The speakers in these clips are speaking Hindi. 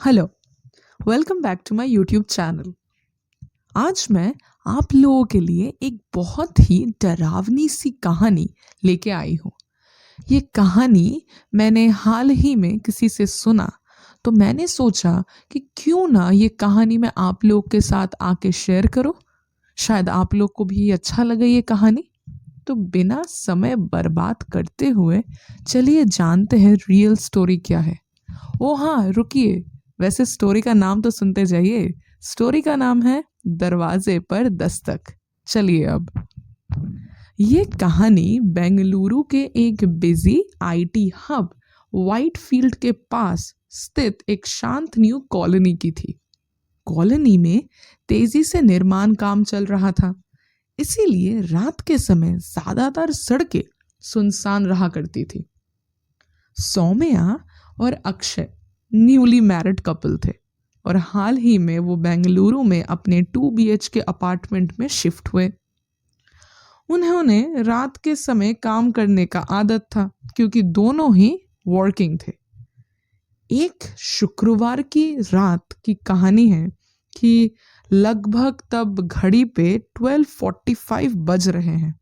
Hello, welcome back to my YouTube channel. आज मैं आप लोगों के लिए एक बहुत ही डरावनी सी कहानी लेके आई हूँ। ये कहानी मैंने हाल ही में किसी से सुना, तो मैंने सोचा कि क्यों ना ये कहानी मैं आप लोग के साथ आके शेयर करूँ। शायद आप लोग को भी अच्छा लगे ये कहानी। तो बिना समय बर्बाद करते हुए चलिए जानते हैं रियल स्टोरी क्या है। ओ हाँ, रुकिए, वैसे स्टोरी का नाम तो सुनते जाइए। स्टोरी का नाम है दरवाजे पर दस्तक। चलिए अब। ये कहानी बेंगलुरु के एक बिजी आईटी हब व्हाइटफील्ड के पास स्थित एक शांत न्यू कॉलोनी की थी। कॉलोनी में तेजी से निर्माण काम चल रहा था, इसीलिए रात के समय ज्यादातर सड़कें सुनसान रहा करती थी। सौम्या और अक्षय न्यूली मैरिड कपल थे और हाल ही में वो बेंगलुरु में अपने 2 BHK अपार्टमेंट में शिफ्ट हुए। उन्होंने रात के समय काम करने का आदत था क्योंकि दोनों ही वर्किंग थे। एक शुक्रवार की रात की कहानी है कि लगभग तब घड़ी पे 12:45 बज रहे हैं,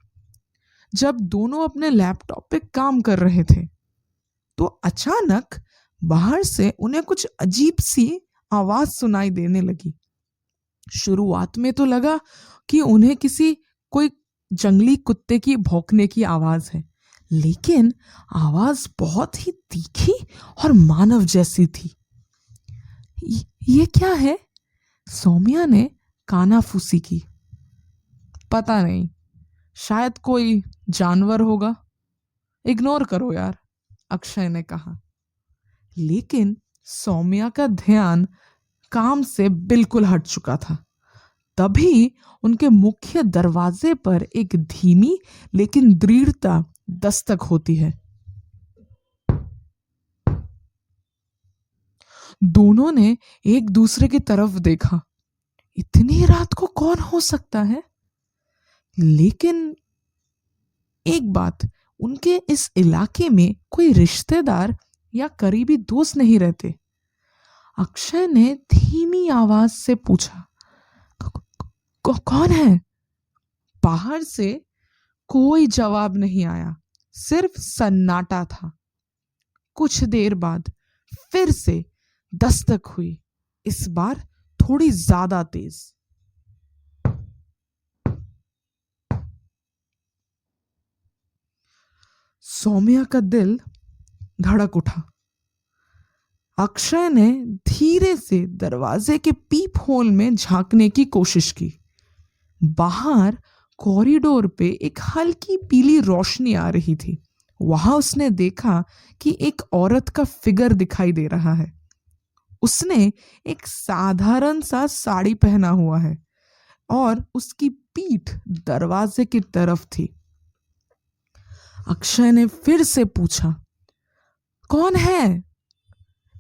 जब दोनों अपने लैपटॉप पे काम कर रहे थे तो अचानक बाहर से उन्हें कुछ अजीब सी आवाज सुनाई देने लगी। शुरुआत में तो लगा कि उन्हें कोई जंगली कुत्ते की भौंकने की आवाज है, लेकिन आवाज बहुत ही तीखी और मानव जैसी थी। ये क्या है? सौम्या ने कानाफूसी की। पता नहीं, शायद कोई जानवर होगा। इग्नोर करो यार, अक्षय ने कहा। लेकिन सौम्या का ध्यान काम से बिल्कुल हट चुका था। तभी उनके मुख्य दरवाजे पर एक धीमी लेकिन दृढ़ता दस्तक होती है। दोनों ने एक दूसरे की तरफ देखा। इतनी रात को कौन हो सकता है? लेकिन एक बात, उनके इस इलाके में कोई रिश्तेदार या करीबी दोस्त नहीं रहते। अक्षय ने धीमी आवाज से पूछा, कौन है? बाहर से कोई जवाब नहीं आया, सिर्फ सन्नाटा था। कुछ देर बाद फिर से दस्तक हुई, इस बार थोड़ी ज्यादा तेज। सौम्या का दिल धड़क उठा। अक्षय ने धीरे से दरवाजे के पीप होल में झांकने की कोशिश की। बाहर कॉरिडोर पे एक हल्की पीली रोशनी आ रही थी। वहां उसने देखा कि एक औरत का फिगर दिखाई दे रहा है। उसने एक साधारण सा साड़ी पहना हुआ है और उसकी पीठ दरवाजे की तरफ थी। अक्षय ने फिर से पूछा, कौन है?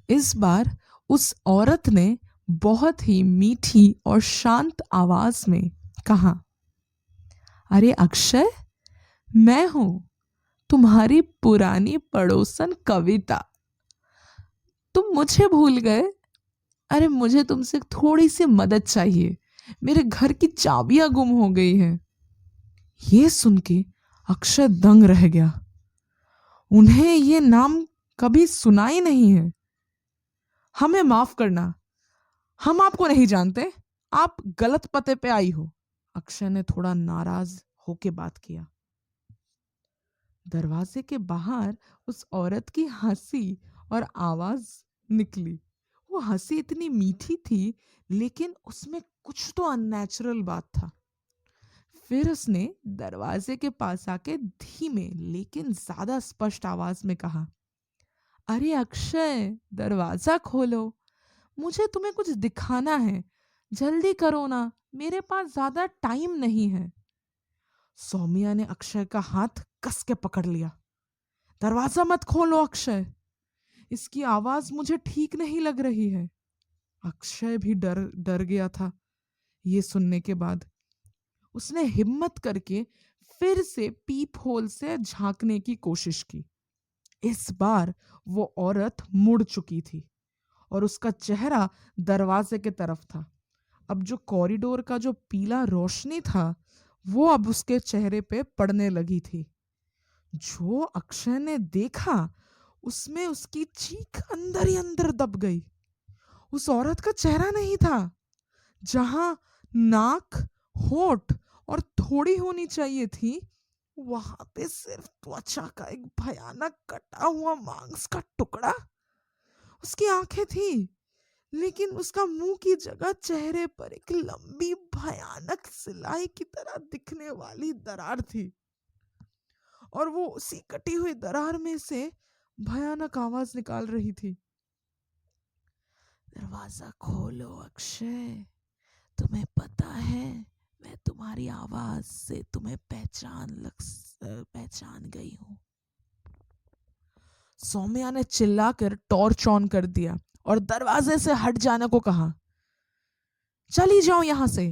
इस बार उस औरत ने बहुत ही मीठी और शांत आवाज में कहा, अरे अक्षय, मैं हूं, तुम्हारी पुरानी पड़ोसन कविता। तुम मुझे भूल गए? अरे मुझे तुमसे थोड़ी सी मदद चाहिए, मेरे घर की चाबियां गुम हो गई हैं। ये सुन के अक्षय दंग रह गया। उन्हें ये नाम कभी सुना ही नहीं है। हमें माफ करना, हम आपको नहीं जानते, आप गलत पते पे आई हो। अक्षय ने थोड़ा नाराज होके बात किया। दरवाजे के बाहर उस औरत की हंसी और आवाज निकली। वो हंसी इतनी मीठी थी, लेकिन उसमें कुछ तो अननेचुरल बात था। फिर उसने दरवाजे के पास आके धीमे लेकिन ज्यादा स्पष्ट आवाज में कहा, अरे अक्षय, दरवाजा खोलो, मुझे तुम्हें कुछ दिखाना है, जल्दी करो ना, मेरे पास ज्यादा टाइम नहीं है। सौम्या ने अक्षय का हाथ कस के पकड़ लिया। दरवाजा मत खोलो अक्षय, इसकी आवाज मुझे ठीक नहीं लग रही है। अक्षय भी डर डर गया था। ये सुनने के बाद उसने हिम्मत करके फिर से पीप होल से झांकने की कोशिश की। इस बार वो औरत मुड़ चुकी थी और उसका चेहरा दरवाजे के तरफ था। अब जो कॉरिडोर का जो पीला रोशनी था वो अब उसके चेहरे पे पड़ने लगी थी। जो अक्षय ने देखा उसमें उसकी चीख अंदर ही अंदर दब गई। उस औरत का चेहरा नहीं था। जहां नाक, होठ और थोड़ी होनी चाहिए थी, वहां पे सिर्फ त्वचा का एक भयानक कटा हुआ मांस का टुकड़ा। उसकी आंखें थी, लेकिन उसका मुंह की जगह चेहरे पर एक लंबी भयानक सिलाई की तरह दिखने वाली दरार थी। और वो उसी कटी हुई दरार में से भयानक आवाज निकाल रही थी। दरवाजा खोलो अक्षय, तुम्हें पता है मैं तुम्हारी आवाज से तुम्हें पहचान गई हूं। सौम्या ने चिल्लाकर टॉर्च ऑन कर दिया और दरवाजे से हट जाने को कहा। चली जाओ यहां से।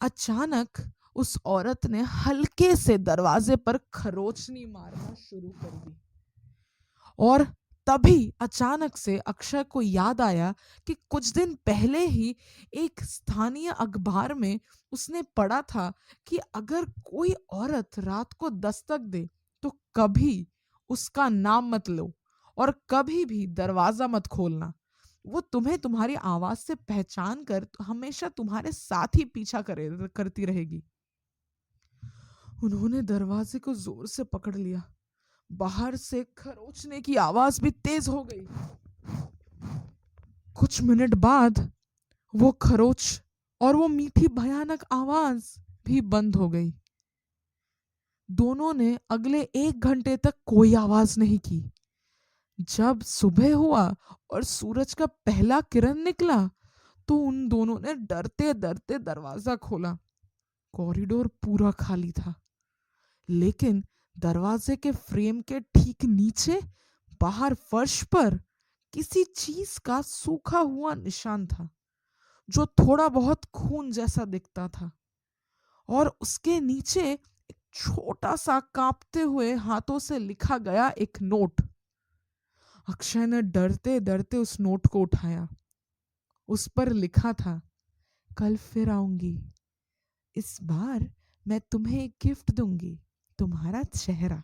अचानक उस औरत ने हल्के से दरवाजे पर खरोचनी मारना शुरू कर दी और तभी अचानक से अक्षय को याद आया कि कुछ दिन पहले ही एक स्थानीय अखबार में उसने पढ़ा था कि अगर कोई औरत रात को दस्तक दे तो कभी उसका नाम मत लो और कभी भी दरवाजा मत खोलना। वो तुम्हें तुम्हारी आवाज से पहचान कर हमेशा तुम्हारे साथ ही पीछा करती रहेगी। उन्होंने दरवाजे को जोर से पकड़ लिया। बाहर से खरोचने की आवाज भी तेज हो गई। कुछ मिनट बाद वो खरोच और वो मीठी भयानक आवाज भी बंद हो गई। दोनों ने अगले 1 घंटे तक कोई आवाज नहीं की। जब सुबह हुआ और सूरज का पहला किरण निकला तो उन दोनों ने डरते डरते दरवाजा खोला। कॉरिडोर पूरा खाली था, लेकिन दरवाजे के फ्रेम के ठीक नीचे बाहर फर्श पर किसी चीज का सूखा हुआ निशान था जो थोड़ा बहुत खून जैसा दिखता था। और उसके नीचे एक छोटा सा कांपते हुए हाथों से लिखा गया एक नोट। अक्षय ने डरते डरते उस नोट को उठाया। उस पर लिखा था, कल फिर आऊंगी, इस बार मैं तुम्हें एक गिफ्ट दूंगी, तुम्हारा चेहरा।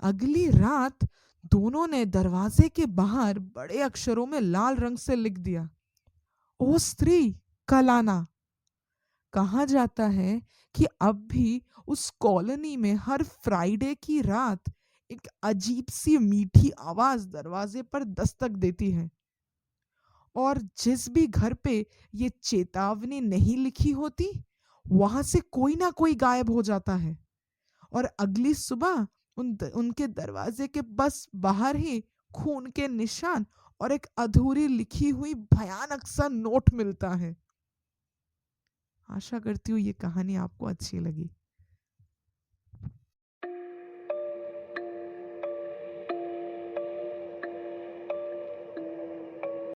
अगली रात दोनों ने दरवाजे के बाहर बड़े अक्षरों में लाल रंग से लिख दिया, ओ स्त्री कल आना। कहा जाता है कि अब भी उस कॉलोनी में हर फ्राइडे की रात एक अजीब सी मीठी आवाज दरवाजे पर दस्तक देती है और जिस भी घर पे ये चेतावनी नहीं लिखी होती वहां से कोई ना कोई गायब हो जाता है और अगली सुबह उनके दरवाजे के बस बाहर ही खून के निशान और एक अधूरी लिखी हुई भयानक सा नोट मिलता है। आशा करती हूँ ये कहानी आपको अच्छी लगी।